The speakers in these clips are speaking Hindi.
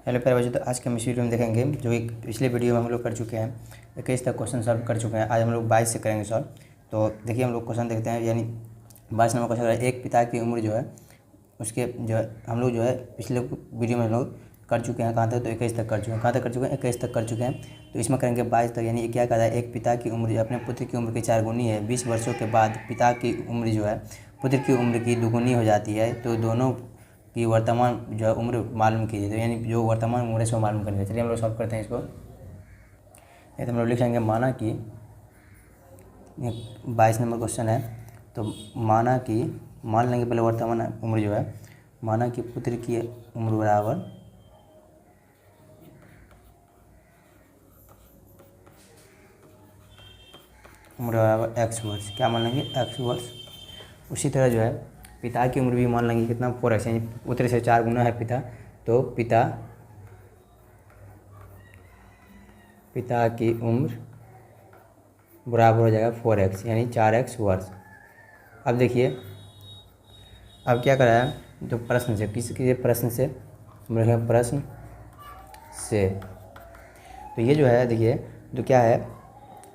हेलो प्यारे बच्चों, तो आज के हम इस वीडियो में देखेंगे जो एक पिछले वीडियो में हम लोग कर चुके हैं, 21 तक क्वेश्चन सॉल्व कर चुके हैं। आज हम लोग 22 से करेंगे सॉल्व। तो देखिए हम लोग क्वेश्चन देखते हैं, यानी 22 नंबर क्वेश्चन है। एक पिता की उम्र जो है उसके जो है हम लोग जो है पिछले वीडियो में हम लोग कर चुके हैं कहाँ तक, तो 21 तक कर चुके हैं। कहाँ तक कर चुके हैं? 21 तक कर चुके हैं। तो इसमें करेंगे 22 तक, यानी क्या कहता है, एक पिता की उम्र जो अपने पुत्र की उम्र की 4 गुनी है। 20 वर्षों के बाद पिता की उम्र जो है पुत्र की उम्र की दुगुनी हो जाती है। तो दोनों की वर्तमान जो है उम्र मालूम कीजिए। तो यानी जो वर्तमान उम्र है उसको मालूम करनी है। चलिए हम लोग सॉल्व करते हैं इसको। ये तो हम लोग लिखेंगे, माना कि 22 नंबर क्वेश्चन है। तो माना कि मान लेंगे पहले वर्तमान उम्र जो है, माना कि पुत्र की उम्र बराबर x वर्ष। क्या मान लेंगे? x वर्ष। उसी तरह जो है पिता की उम्र भी मान लेंगे कितना? 4x, यानी पुत्र से 4 गुना है पिता। तो पिता की उम्र बराबर हो जाएगा 4x, यानी 4x वर्ष। अब देखिए अब क्या करा है, जो प्रश्न से किसी प्रश्न से हम लिखेंगे प्रश्न से। तो ये जो है देखिए तो क्या है,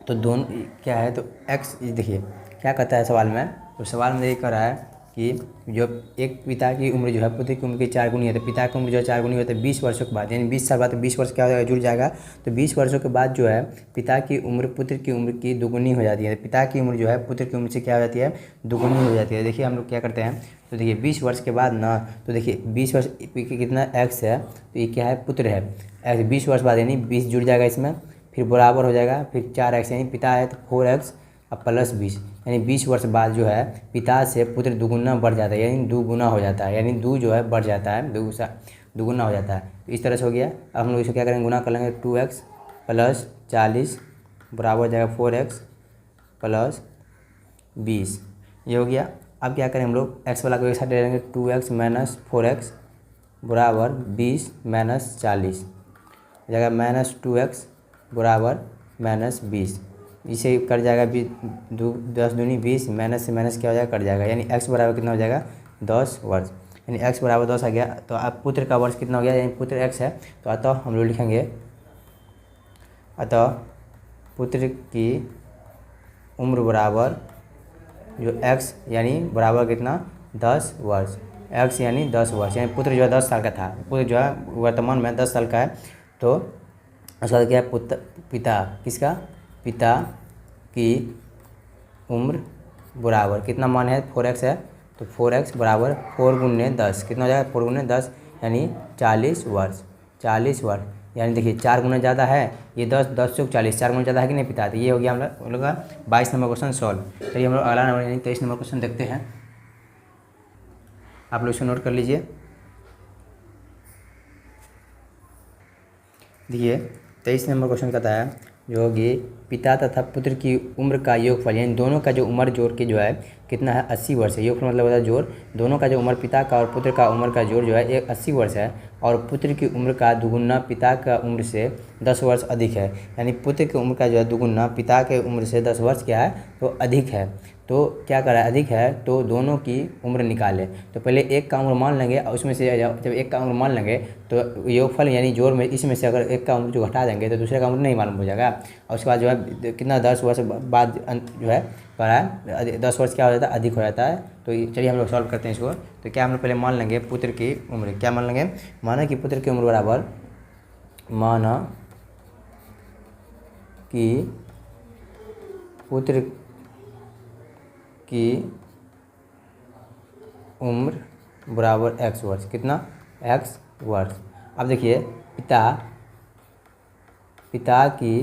तो दोनों क्या है, तो x देखिए क्या कहता है सवाल में। तो सवाल में ये कह रहा है कि जो एक पिता की उम्र जो है पुत्र की उम्र की 4 गुनी है। तो पिता की उम्र जो है 4 गुनी होता है 20 वर्षों के बाद, यानी 20 साल बाद। तो 20 वर्ष क्या हो जाएगा? जुड़ जाएगा। तो 20 वर्षों के बाद जो है पिता की उम्र पुत्र की उम्र की दुगुनी हो जाती है। तो पिता की उम्र जो है पुत्र की उम्र से क्या हो जाती है? दुगुनी हो जाती है। देखिए हम लोग क्या करते हैं, तो देखिए 20 वर्ष के बाद ना, तो देखिए 20 वर्ष कितना x है, तो ये क्या है? पुत्र है x। 20 वर्ष बाद यानी 20 जुड़ जाएगा इसमें, फिर बराबर हो जाएगा, फिर 4x, यानी पिता है तो 4x अब प्लस 20, यानी 20 वर्ष बाद जो है पिता से पुत्र दुगुना बढ़ जाता है, यानी दुगुना हो जाता है, यानी दो जो है बढ़ जाता है, दुगुना हो जाता है। तो इस तरह से हो गया। अब हम लोग इसे क्या करेंगे? गुना कर लेंगे। 2x प्लस 40 बराबर हो जाएगा 4x प्लस 20, ये हो गया। अब क्या करें हम लोग? x वाला को एक साथ ले लेंगे। 2x माइनस 4x बराबर 20 माइनस 40 हो जाएगा, माइनस 2x बराबर माइनस 20। इसे कट जाएगा 10 दूनी 20, माइनस से माइनस क्या हो जाएगा? कट जाएगा, यानी x बराबर कितना हो जाएगा? 10 वर्ष, यानी x बराबर 10 आ गया। तो अब पुत्र का वर्ष कितना हो गया? यानी पुत्र x है। तो अतः हम लोग लिखेंगे, अतः पुत्र की उम्र बराबर जो x यानी बराबर कितना? 10 वर्ष। x यानी 10 वर्ष, यानी पुत्र जो है 10 साल का था, पुत्र जो है वर्तमान में 10 साल का है। तो उसका बाद क्या है? पिता किसका? पिता की उम्र बराबर कितना मान है? 4x है। तो 4x बराबर 4 गुने 10 कितना हो जाएगा? 4 गुने 10 यानी 40 वर्ष। 40 वर्ष, यानी देखिए 4 गुना ज़्यादा है, ये 10 चौक 40, 4 गुना ज़्यादा है कि नहीं पिता? तो ये हो गया हम लोग का 22 नंबर क्वेश्चन सॉल्व। चलिए हम लोग अगला नंबर यानी 23 नंबर क्वेश्चन देखते हैं। आप लोग इसको नोट कर लीजिए। देखिए 23 नंबर क्वेश्चन कहता है जो होगी, पिता तथा पुत्र की उम्र का योगफल, यानी दोनों का जो उम्र जोड़ के जो है कितना है? 80 वर्ष है। योगफल मतलब होता है जोड़। दोनों का जो उम्र पिता का और पुत्र का उम्र का जोड़ जो है एक 80 वर्ष है, और पुत्र की उम्र का दुगुना पिता का उम्र से 10 वर्ष अधिक है। यानी पुत्र की उम्र का जो है दुगुना पिता के उम्र से 10 वर्ष क्या है? तो अधिक है। तो क्या करा? अधिक है, तो दोनों की उम्र निकाले। तो पहले एक का उम्र मान लेंगे, और उसमें से जब एक का उम्र मान लेंगे तो योगफल यानी जोड़ में इसमें से अगर एक का उम्र जो घटा देंगे तो दूसरे का उम्र नहीं मालूम हो जाएगा। और उसके बाद जो है कितना 10 वर्ष बाद जो है करा है 10 वर्ष क्या हो जाता है? अधिक हो जाता है। तो चलिए हम लोग सॉल्व करते हैं इसको। तो क्या हम लोग पहले मान लेंगे पुत्र की उम्र, क्या मान लेंगे? माना कि पुत्र की उम्र बराबर, माना कि पुत्र की उम्र बराबर x वर्ष। कितना? x वर्ष। अब देखिए पिता की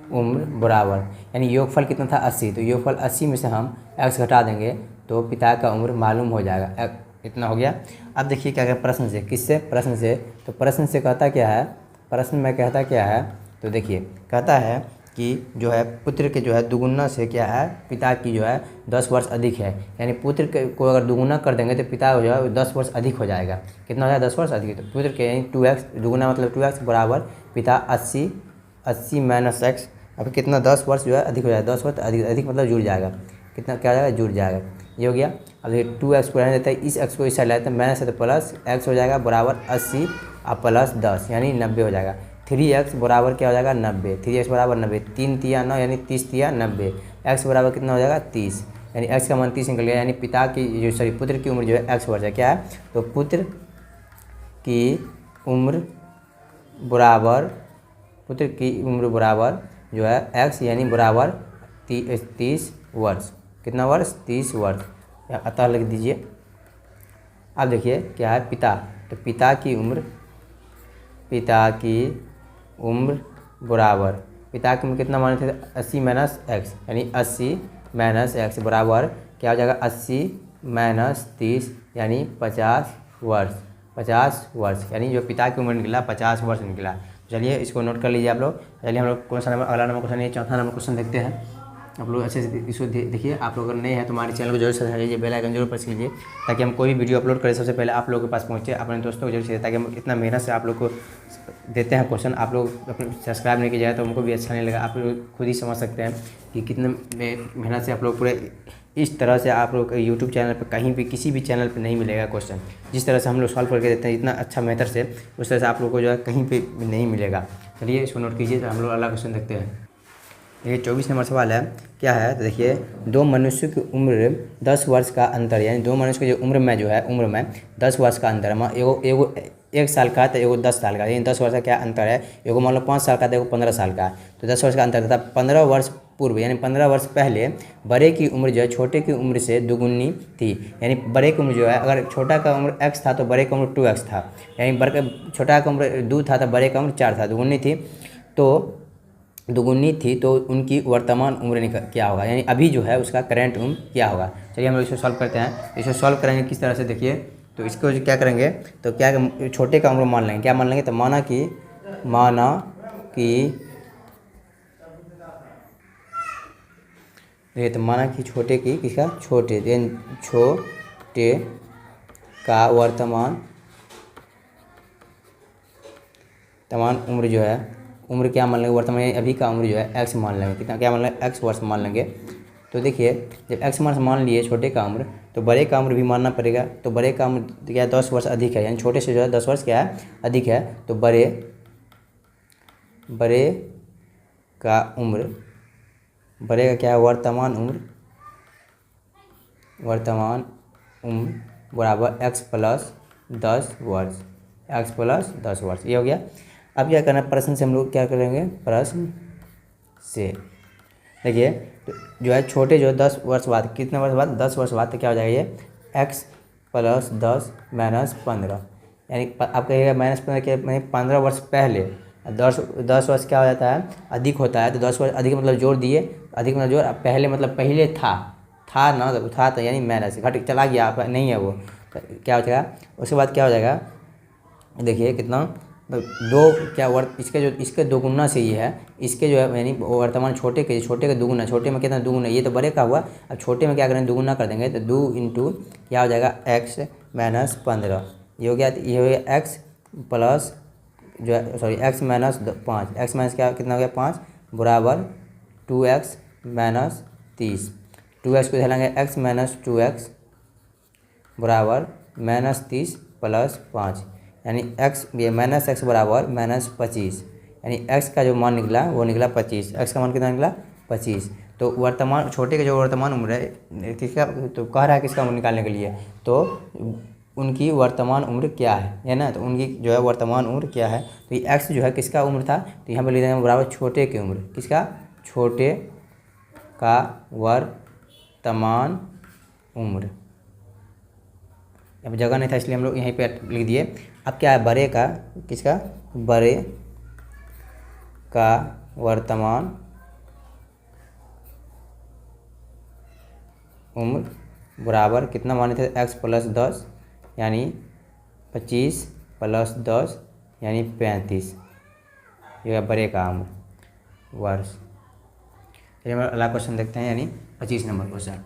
उम्र बराबर, यानी योगफल कितना था? 80। तो योगफल 80 में से हम x घटा देंगे तो पिता का उम्र मालूम हो जाएगा। इतना हो गया। अब देखिए क्या क्या प्रश्न से, किससे? प्रश्न से। तो प्रश्न से कहता क्या है? प्रश्न में कहता क्या है? तो देखिए कहता है कि जो है पुत्र के जो है दुगुना से क्या है? पिता की जो है 10 वर्ष अधिक है। यानी पुत्र को अगर दुगुना कर देंगे तो पिता जो है 10 वर्ष अधिक हो जाएगा। कितना हो जाएगा? 10 वर्ष अधिक। तो पुत्र के यानी 2x, दुगुना मतलब 2x बराबर पिता 80 माइनस x, अब कितना? 10 वर्ष जो है अधिक हो जाएगा। 10 वर्ष अधिक मतलब जुड़ जाएगा। कितना क्या हो जाएगा? जुड़ जाएगा। ये हो गया। अब देखिए 2x को रहने देता है, इस x को इस साइड लाते हैं, माइनस है तो प्लस x हो जाएगा बराबर 80 अब प्लस 10 यानी 90 हो जाएगा। 3x बराबर क्या हो जाएगा 90, 3x बराबर 90, 3 तिया 9 यानी 30 तिया 90, x बराबर कितना हो जाएगा 30, यानी x का मान 30 निकल गया। यानी पिता की जो सॉरी पुत्र की उम्र जो है x वर्ष है, क्या है तो पुत्र की उम्र बराबर जो है x यानी बराबर 30 वर्ष। कितना वर्ष 30 वर्ष, अतः लिख दीजिए। अब देखिए क्या है पिता, तो पिता की उम्र बराबर, पिता की उम्र कितना माने थे 80 माइनस एक्स, यानी 80 माइनस एक्स बराबर क्या हो जाएगा 80 माइनस 30 यानी 50 वर्ष। 50 वर्ष यानी जो पिता की उम्र निकला 50 वर्ष निकला। चलिए इसको नोट कर लीजिए आप लोग। चलिए हम लोग क्वेश्चन नंबर अगला नंबर क्वेश्चन, ये चौथा नंबर क्वेश्चन देखते हैं। आप लोग अच्छे से इसको देखिए। आप लोग अगर नए हैं तो हमारे चैनल को जरूर सब्सक्राइब कीजिए, बेल आइकन जरूर प्रेस कीजिए, ताकि हम कोई भी वीडियो अपलोड करें सबसे पहले आप लोगों के पास पहुंचे। अपने दोस्तों को जरूर शेयर, ताकि हम इतना मेहनत से आप लोग को देते हैं क्वेश्चन, आप लोग अपने सब्सक्राइब नहीं किया जाए तो हमको भी अच्छा नहीं लगा। आप लोग खुद ही समझ सकते हैं कि कितने मेहनत से आप लोग पूरे इस तरह से आप लोग यूट्यूब चैनल पर कहीं भी किसी भी चैनल पर नहीं मिलेगा क्वेश्चन। जिस तरह से हम लोग सॉल्व करके देते हैं इतना अच्छा मेथड से, उस तरह से आप लोग को जो है कहीं पर नहीं मिलेगा। चलिए इसको नोट कीजिए। तो हम लोग अगला क्वेश्चन देखते हैं। ये 24 नंबर सवाल है, क्या है तो देखिए, दो मनुष्य की उम्र 10 वर्ष का अंतर, यानी दो मनुष्य की जो उम्र में 10 वर्ष का अंतर है। एगो 1 साल का है तो एगो 10 साल का, यानी 10 वर्ष का क्या अंतर है, एगो मान लो 5 साल का तो एगो 15 साल का। तो 10 वर्ष का अंतर था। 15 वर्ष पूर्व यानी 15 वर्ष पहले बड़े की उम्र जो है छोटे की उम्र से दुगुनी थी। यानी बड़े की उम्र जो है, अगर छोटा का उम्र x था तो बड़े का उम्र 2x था, यानी छोटा का उम्र 2 था तो बड़े का उम्र 4 था, दुगुनी थी तो उनकी वर्तमान उम्र क्या होगा, यानी अभी जो है उसका करंट उम्र क्या होगा। चलिए हम लोग इसको सॉल्व करते हैं। इसे सॉल्व करेंगे किस तरह से देखिए, तो इसको क्या करेंगे तो क्या छोटे का उम्र मान लेंगे, क्या मान लेंगे तो माना कि छोटे की किसका छोटे का वर्तमान उम्र जो है, उम्र क्या मान लेंगे वर्तमान अभी का उम्र जो है x मान लेंगे। कितना क्या मान लेंगे x वर्ष मान लेंगे। तो देखिए जब x वर्ष मान लिए छोटे का उम्र, तो बड़े का उम्र भी मानना पड़ेगा। तो बड़े का उम्र क्या 10 वर्ष अधिक है, यानी छोटे से जो है 10 वर्ष क्या है अधिक है। तो बड़े का क्या है वर्तमान उम्र बराबर x प्लस 10 वर्ष। ये हो गया। अब क्या करना है, प्रश्न से हम लोग क्या करेंगे, प्रश्न से देखिए तो जो है छोटे जो 10 वर्ष बाद, कितने वर्ष बाद 10 वर्ष बाद, तो क्या हो जाएगा ये x प्लस 10 माइनस 15, यानी आप कहिएगा माइनस 15 क्या, 15 वर्ष पहले 10 वर्ष क्या हो जाता है अधिक होता है। तो 10 वर्ष अधिक मतलब जोड़ दिए, अधिक मतलब जोड़, पहले मतलब पहले था ना, था तो यानी माइनस घट चला गया नहीं है वो, तो क्या हो जाएगा। उसके बाद क्या हो जाएगा देखिए कितना दो क्या इसके दोगुना से ये है, इसके जो है यानी वर्तमान छोटे का दोगुना, छोटे में कितना दोगुना, ये तो बड़े का हुआ। अब छोटे में क्या करेंगे दोगुना कर देंगे, तो 2 इंटू क्या हो जाएगा x माइनस 15, ये हो गया x प्लस जो है sorry x minus 5, x minus क्या कितना हो गया 5 बराबर 2x माइनस 30, 2x को ढलेंगे x माइनस 2x बराबर माइनस 30 प्लस 5, यानी ये माइनस एक्स बराबर माइनस 25, यानी x का जो मान निकला वो निकला 25, x का मान कितना निकला 25। तो वर्तमान छोटे के जो वर्तमान उम्र है किसका, तो कह रहा है किसका उम्र निकालने के लिए, तो उनकी वर्तमान उम्र क्या है ना, तो उनकी जो है वर्तमान उम्र क्या है। तो ये x जो है किसका उम्र था, तो यहाँ पर लिख देंगे बराबर छोटे की उम्र, किसका छोटे का वर्तमान उम्र। अब जगह नहीं था इसलिए हम लोग यहीं पे लिख दिए। अब क्या है बड़े का, किसका बड़े का वर्तमान उम्र बराबर कितना माने थे x प्लस 10 यानी 25 प्लस 10 यानी 35, ये बड़े का उम्र वर्ष। चलिए हम अगला क्वेश्चन देखते हैं, यानी 25 नंबर क्वेश्चन।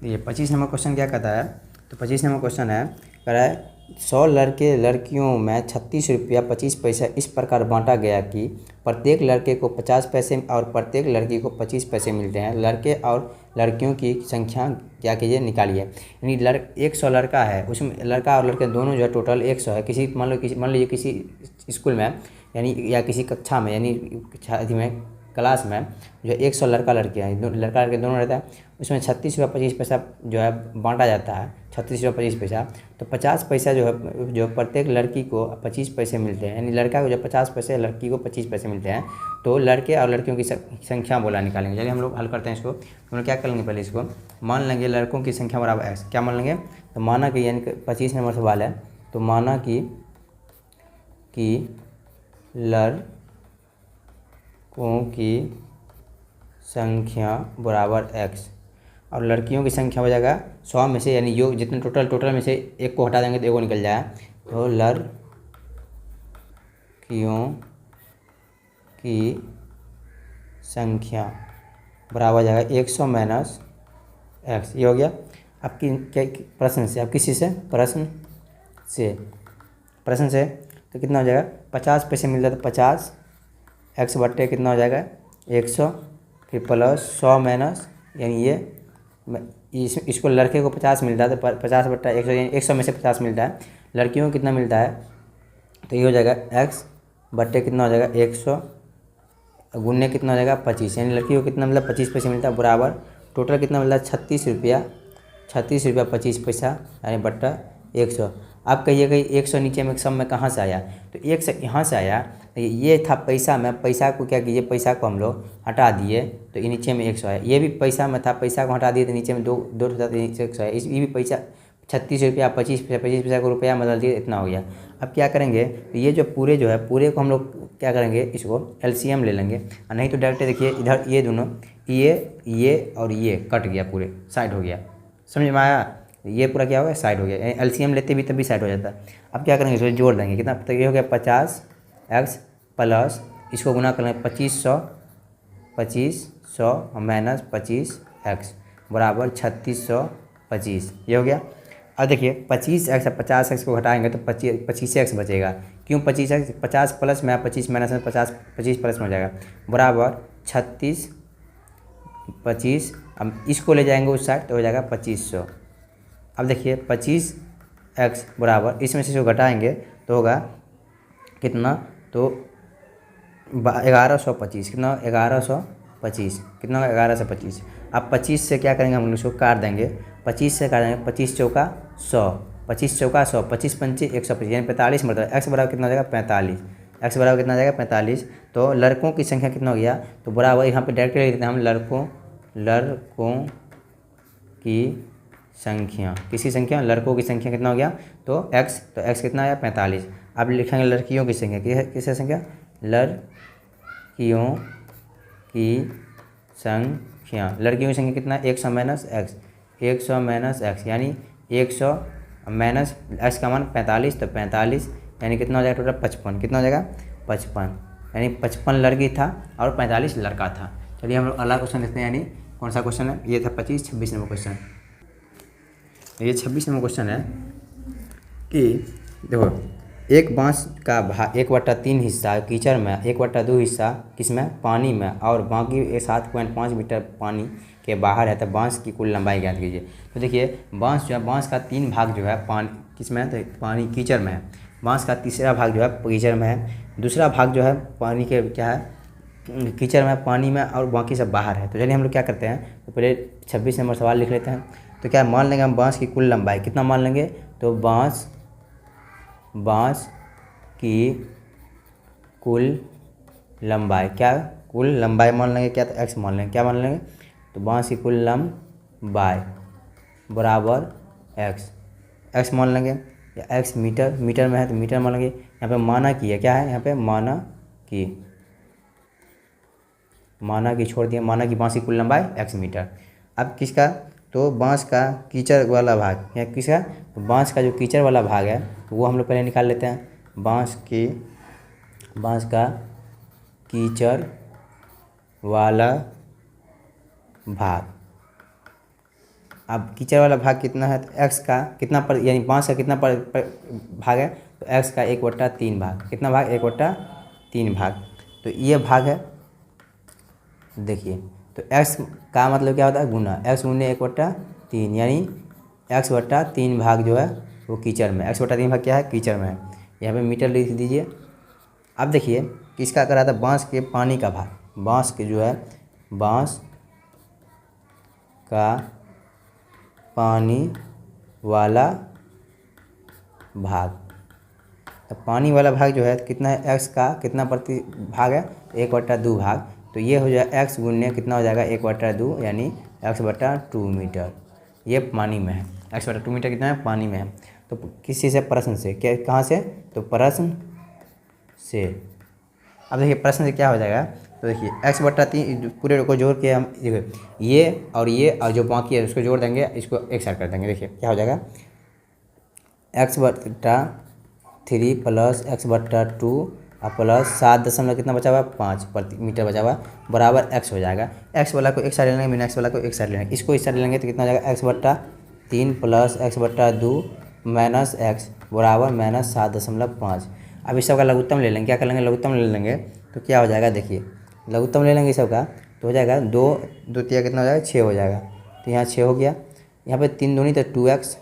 ये 25 नंबर क्वेश्चन क्या कहता है, तो 25 नंबर क्वेश्चन है कह रहा है 100 लड़के लड़कियों में 36 रुपया 25 पैसा इस प्रकार बांटा गया कि प्रत्येक लड़के को 50 पैसे और प्रत्येक लड़की को 25 पैसे मिलते हैं। लड़के और लड़कियों की संख्या क्या कीजिए निकालिए। यानी 100 लड़का है, उसमें लड़का और लड़के दोनों जो है टोटल 100 है। मान लीजिए किसी स्कूल में यानी या किसी कक्षा में यानी अथी में क्लास में जो 100 लड़का लड़कियाँ हैं, लड़का लड़के दोनों रहता है, उसमें 36 रुपया 25 पैसा जो है बांटा जाता है, 36 रुपया 25 पैसा। तो 50 पैसा जो प्रत्येक लड़की को 25 पैसे मिलते हैं, यानी लड़का को जो 50 पैसे लड़की को 25 पैसे मिलते हैं। तो लड़के और लड़कियों की संख्या बोला निकालेंगे। चलिए हम लोग हल करते हैं इसको। हम लोग क्या कर लेंगे, पहले इसको मान लेंगे लड़कों की संख्या बराबर एक्स। क्या मान लेंगे, तो माना कि यानी 25 नंबर सवाल है, तो माना कि लड़कों की संख्या बराबर एक्स और लड़कियों की संख्या हो जाएगा 100 में से, यानी जो जितने टोटल में से एक को हटा देंगे तो एक को निकल जाएगा। तो लड़कियों की संख्या बराबर हो जाएगा 100 माइनस एक्स। ये हो गया आपकी क्या प्रश्न से, आप किसी से प्रश्न से तो कितना हो जाएगा, 50 पैसे मिलता है तो 50 एक्स बट्टे कितना हो जाएगा 100, फिर प्लस 100 माइनस यानी ये इसको लड़के को 50 मिलता है तो 50 बट्टा 100 यानी 100 में से 50 मिलता है। लड़कियों को कितना मिलता है, तो ये हो जाएगा एक्स बट्टे कितना हो जाएगा 100 गुन्ने कितना हो जाएगा 25, यानी लड़कियों को कितना मिलता है 25 पैसे मिलता है बराबर टोटल कितना मिलता है 36 रुपया 25 पैसा यानी बट्टा 100। आप कहिएगा 100 नीचे में सम में कहाँ से आया, तो 100 यहाँ से आया। ये था पैसा में, पैसा को क्या कीजिए, पैसा को हम लोग हटा दिए तो ये नीचे में 100 है। ये भी पैसा में था, पैसा को हटा दिए तो नीचे में दो 100 है। ये भी पैसा 36 रुपया 25 पैसा को रुपया बदल दिए, इतना हो गया। अब क्या करेंगे, तो ये जो पूरे जो है पूरे को हम लोग क्या करेंगे, इसको एलसीएम ले लेंगे। और नहीं तो डायरेक्ट देखिए इधर ये दोनों ये और ये कट गया, पूरे साइड हो गया, समझ में आया। ये पूरा क्या हो गया, साइड हो गया। एलसीएम लेते भी तभी साइड हो जाता है। अब क्या करेंगे, इसको जोड़ देंगे कितना, तो ये हो गया 50 एक्स प्लस इसको गुना कर लेंगे 2500 माइनस 25 एक्स बराबर 3625। ये हो गया। अब देखिए 25 एक्स 50 एक्स को घटाएंगे तो 25 एक्स बचेगा। क्यों 25 एक्स, 50 प्लस में 25 माइनस में 25 प्लस में हो जाएगा बराबर 3625। अब इसको ले जाएंगे उस साइड तो हो जाएगा 2500। अब देखिए 25 एक्स बराबर इसमें से जो घटाएंगे तो होगा कितना, तो 1125 कितना 1125 कितना 1125। अब 25 से क्या करेंगे, हम लोग इसको काट देंगे, 25 से काट देंगे, 25 चौका 100 25 चौका 100 25 पंचे 125 यानी 45 मतलब एक्स बराबर कितना हो जाएगा 45। एक्स बराबर कितना हो जाएगा 45। तो लड़कों की संख्या कितना हो गया, तो बराबर यहाँ पे डायरेक्ट लिख देते हैं हम लड़कों की संख्या, किसी संख्या लड़कों की संख्या कितना हो गया, तो एक्स कितना आया 45। अब लिखेंगे लड़कियों की संख्या, किसकी संख्या, लड़कियों की संख्या, लड़कियों की संख्या कितना 100 माइनस एक्स, 100 माइनस एक्स यानी 100 माइनस एक्स का मान 45, तो 45 यानी कितना हो जाएगा टोटल 55, कितना हो जाएगा 55, यानी 55 लड़की था और 45 लड़का था। चलिए हम लोग अगला क्वेश्चन देखते हैं, यानी कौन सा क्वेश्चन है, ये था 26 नंबर क्वेश्चन। ये 26 नंबर क्वेश्चन है कि देखो एक बांस का 1/3 हिस्सा कीचड़ में, 1/2 हिस्सा किसमें, पानी में, और बाकी 7.5 मीटर पानी के बाहर है, तो बांस की कुल लंबाई ज्ञात कीजिए। तो देखिए बांस जो है, बांस का 3 भाग जो है पानी किसमें है, तो पानी कीचड़ में है। बांस का तीसरा भाग जो है कीचड़ में है, दूसरा भाग जो है पानी के क्या है, कीचड़ में, पानी में, और बाकी सब बाहर है। तो चलिए हम लोग क्या करते हैं, तो पहले 26 नंबर सवाल लिख लेते हैं। तो क्या मान लेंगे हम, बांस की कुल लंबाई कितना मान लेंगे, तो बांस की कुल लंबाई, क्या कुल लंबाई मान लेंगे, क्या तो एक्स मान लेंगे, क्या मान लेंगे, तो बांस की कुल लंबाई बराबर एक्स मान लेंगे, या एक्स मीटर में है तो मीटर मान लेंगे। यहाँ पे माना की है, क्या है यहाँ पे माना की छोड़ दिया, माना की बांस की कुल लंबाई एक्स मीटर। अब किसका, तो बांस का कीचड़ वाला भाग, या किसका, तो बांस का जो कीचड़ वाला भाग है तो वो हम लोग पहले निकाल लेते हैं। बांस का कीचड़ वाला भाग अब कीचड़ वाला भाग कितना है, तो एक्स का कितना पर यानी बांस का कितना पर भाग है, तो एक्स का 1/3 भाग, कितना भाग 1/3 भाग। तो ये भाग है, देखिए तो एक्स का मतलब क्या होता है, गुना, एक्स गुने 1/3 यानी x/3 भाग जो है वो कीचड़ में, x/3 भाग क्या है, कीचड़ में है। यहाँ पे मीटर लिख दीजिए। अब देखिए किसका करा था, बांस के पानी का भाग, बांस के जो है बांस का पानी वाला भाग। तो पानी वाला भाग जो है कितना है, एक्स का कितना प्रति भाग है, 1/2 भाग। तो ये हो जाएगा एक्स गुने कितना हो जाएगा 1/2 यानी x/2 मीटर, ये पानी में है, x/2 मीटर कितना है, पानी में है। तो किस चीज़ से, प्रश्न से, क्या कहाँ से, तो प्रश्न से। अब देखिए प्रश्न से क्या हो जाएगा, तो देखिए x/3 पूरे को जोड़ के हम ये और जो बाकी है उसको जोड़ देंगे, इसको एक साइड कर देंगे। देखिए क्या हो जाएगा, x/3 प्लस x/2 और प्लस 7 दशमलव कितना बचा हुआ, 5 प्रति मीटर बचा हुआ बराबर x हो जाएगा। x वाला को एक साइड लेंगे, बिना x वाला को एक साइड लेंगे, इसको इस साइड लेंगे तो कितना हो जाएगा, x/3 plus x/2 minus x बराबर माइनस 7.5। अब इस सब का लघुत्तम ले लेंगे, क्या कर लेंगे, लघुत्तम ले लेंगे। तो क्या हो जाएगा, देखिए लघुत्तम ले लेंगे इस सब का, तो हो जाएगा 2 तिया कितना हो जाएगा, 6 हो जाएगा। तो यहाँ 6 हो गया, यहाँ पे 3 दूनी तो 2x,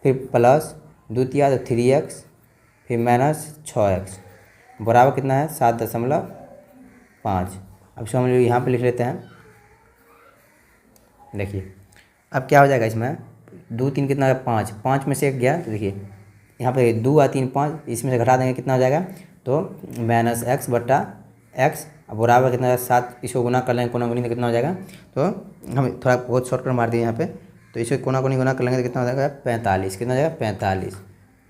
फिर प्लस 2 तिया तो 3x, फिर माइनस 6x बराबर कितना है, 7.5। अब इसको हम लोग यहाँ पे लिख लेते हैं। देखिए अब क्या हो जाएगा, इसमें 2 3 कितना है, 5, 5 में से 1 गया। तो देखिए यहाँ पे 2 और 3 5, इसमें से घटा देंगे कितना हो जाएगा, तो माइनस x/x बराबर कितना है 7। इसको गुना कर लेंगे, कोना गुनी तो कितना हो जाएगा, तो हम थोड़ा बहुत शॉर्टकट मार दिए यहाँ पे। तो इसको कोना गुनी गुना कर लेंगे तो कितना हो जाएगा, 45, कितना हो जाएगा 45।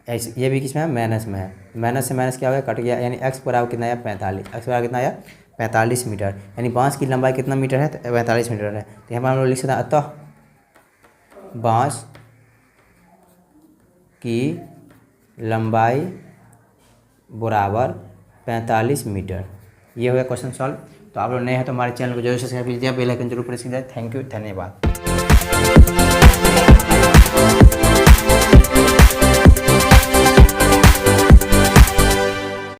ऐसे ये भी किस में है, माइनस में है, माइनस से माइनस क्या हो गया, कट गया, यानी x बराबर कितना आया, 45, x बराबर कितना आया 45 मीटर। यानी बांस की लंबाई कितना मीटर है, तो 45 मीटर है। तो यहाँ पर हम लोग लिख सकते हैं, अतः बांस की लंबाई बराबर 45 मीटर। ये हो गया क्वेश्चन सॉल्व। तो आप लोग नए हैं तो हमारे चैनल को जरूर सब्सक्राइब कीजिए, बेल आइकन जरूर प्रेस कीजिए। थैंक यू, धन्यवाद।